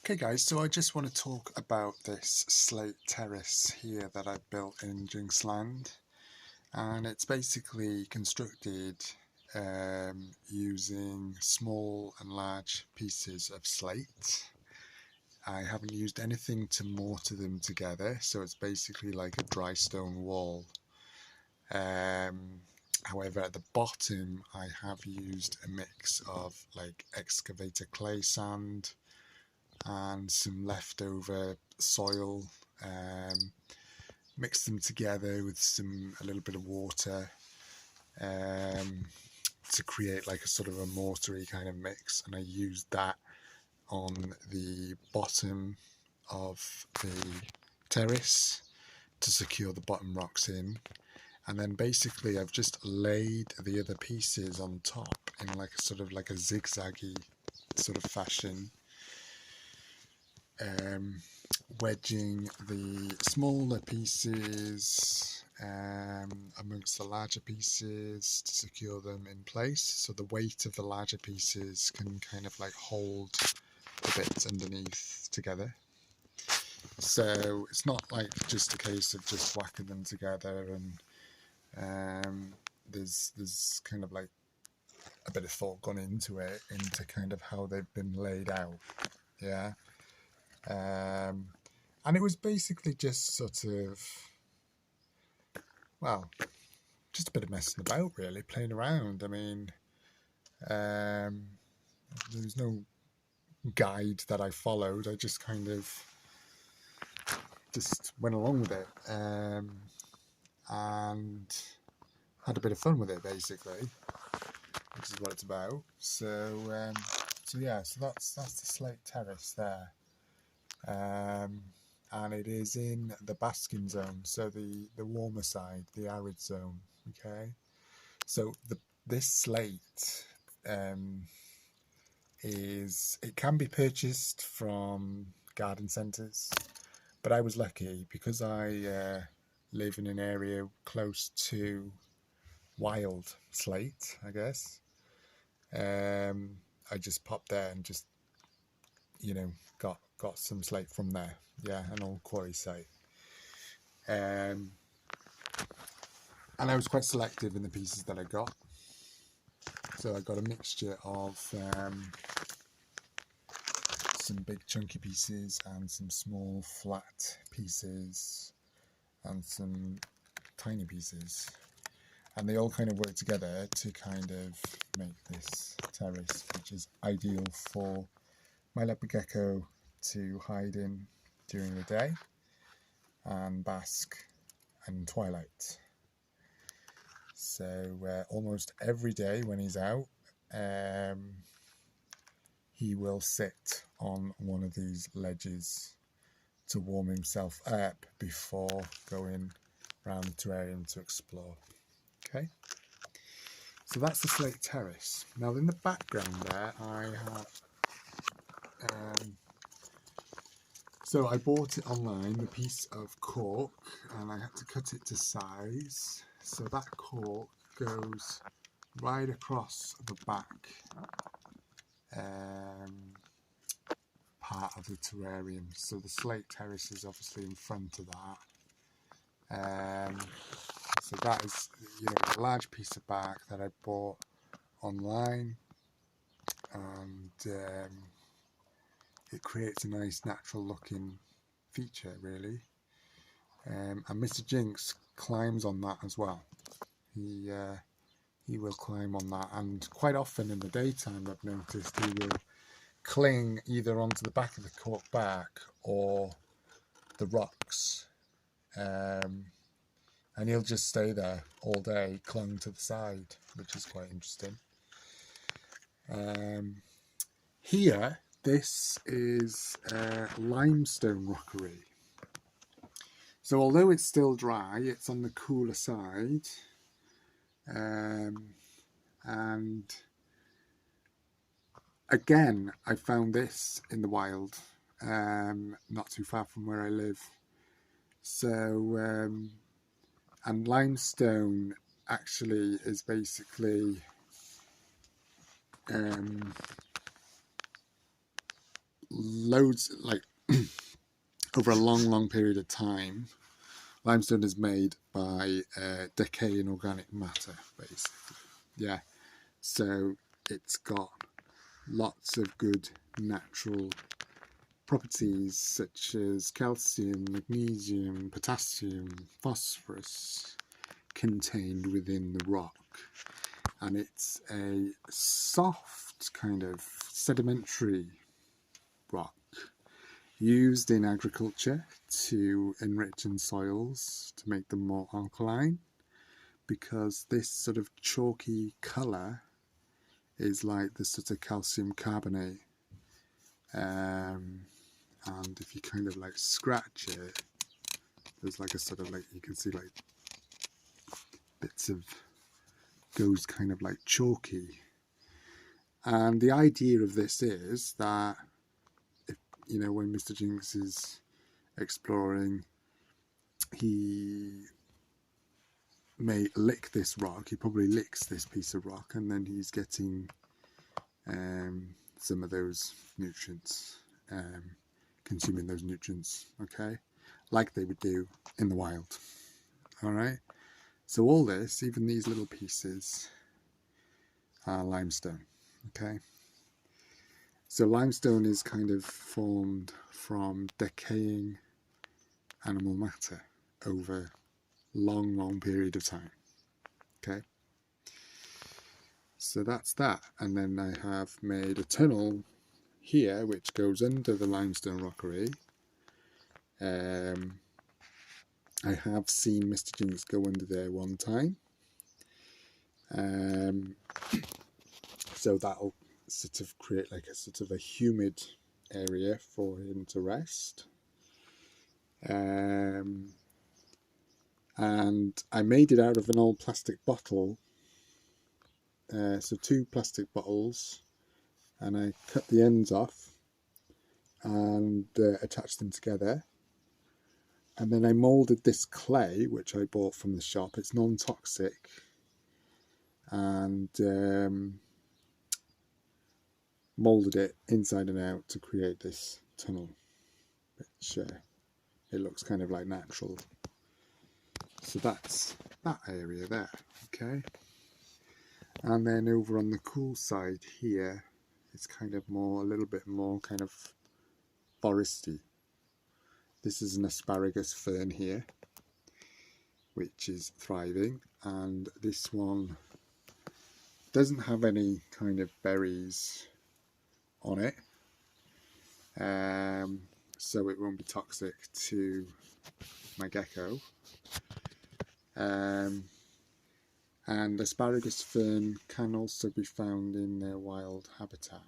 Okay guys, so I just want to talk about this slate terrace here that I built in Jinxland, and it's basically constructed using small and large pieces of slate. I haven't used anything to mortar them together, so it's basically like a dry stone wall. However, at the bottom I have used a mix of like excavator clay sand and some leftover soil, mix them together with a little bit of water, um, to create like a sort of a mortary kind of mix, and I used that on the bottom of the terrace to secure the bottom rocks in, and then basically I've just laid the other pieces on top in like a sort of like a zigzaggy sort of fashion, wedging the smaller pieces amongst the larger pieces to secure them in place, so the weight of the larger pieces can kind of like hold the bits underneath together. So it's not like just a case of just whacking them together, and there's kind of like a bit of thought gone into it, into kind of how they've been laid out. Yeah. And it was basically just sort of, well, just a bit of messing about, really, playing around. I mean, there was no guide that I followed. I just kind of just went along with it, and had a bit of fun with it, basically, which is what it's about. So yeah, so that's the slate terrace there. And it is in the basking zone, so the warmer side, the arid zone. Okay, so this slate it can be purchased from garden centres, but I was lucky because I live in an area close to wild slate, I guess. I just popped there and just got some slate from there. Yeah, an old quarry site. And I was quite selective in the pieces that I got. So I got a mixture of some big chunky pieces and some small flat pieces and some tiny pieces. And they all kind of work together to kind of make this terrace, which is ideal for my leopard gecko to hide in during the day and bask in twilight. So almost every day when he's out, he will sit on one of these ledges to warm himself up before going around the terrarium to explore. Okay, so that's the slate terrace. Now in the background there I have so I bought it online, the piece of cork, and I had to cut it to size. So that cork goes right across the back part of the terrarium. So the slate terrace is obviously in front of that. So that is, a large piece of bark that I bought online, and it creates a nice natural looking feature, really. And Mr. Jinx climbs on that as well. He will climb on that, and quite often in the daytime I've noticed he will cling either onto the back of the cork bark or the rocks, and he'll just stay there all day, clung to the side, which is quite interesting. Here, this is limestone rockery. So although it's still dry, it's on the cooler side, and again, I found this in the wild, not too far from where I live. So, and limestone actually is basically loads, like over a long period of time, limestone is made by decaying organic matter, basically. Yeah, so it's got lots of good natural properties such as calcium, magnesium, potassium, phosphorus contained within the rock. And it's a soft kind of sedimentary rock used in agriculture to enrich in soils to make them more alkaline, because this sort of chalky colour is like the sort of calcium carbonate. And if you kind of like scratch it, there's like a sort of like, you can see like bits of, goes kind of like chalky. And the idea of this is that, if, you know, when Mr. Jinx is exploring, he may lick this rock, he probably licks this piece of rock, and then he's getting some of those nutrients, consuming those nutrients, okay, like they would do in the wild. All right, so all this, even these little pieces, are limestone. Okay, so limestone is kind of formed from decaying animal matter over long period of time. Okay, so that's that. And then I have made a tunnel here which goes under the limestone rockery. I have seen Mr. Jinx go under there one time, so that'll sort of create like a sort of a humid area for him to rest. And I made it out of an old plastic bottle, so 2 plastic bottles, and I cut the ends off and attached them together. And then I moulded this clay, which I bought from the shop. It's non-toxic, and moulded it inside and out to create this tunnel, which it looks kind of like natural. So that's that area there, okay. And then over on the cool side here, it's kind of more, a little bit more kind of foresty. This is an asparagus fern here, which is thriving, and this one doesn't have any kind of berries on it, so it won't be toxic to my gecko. And asparagus fern can also be found in their wild habitat,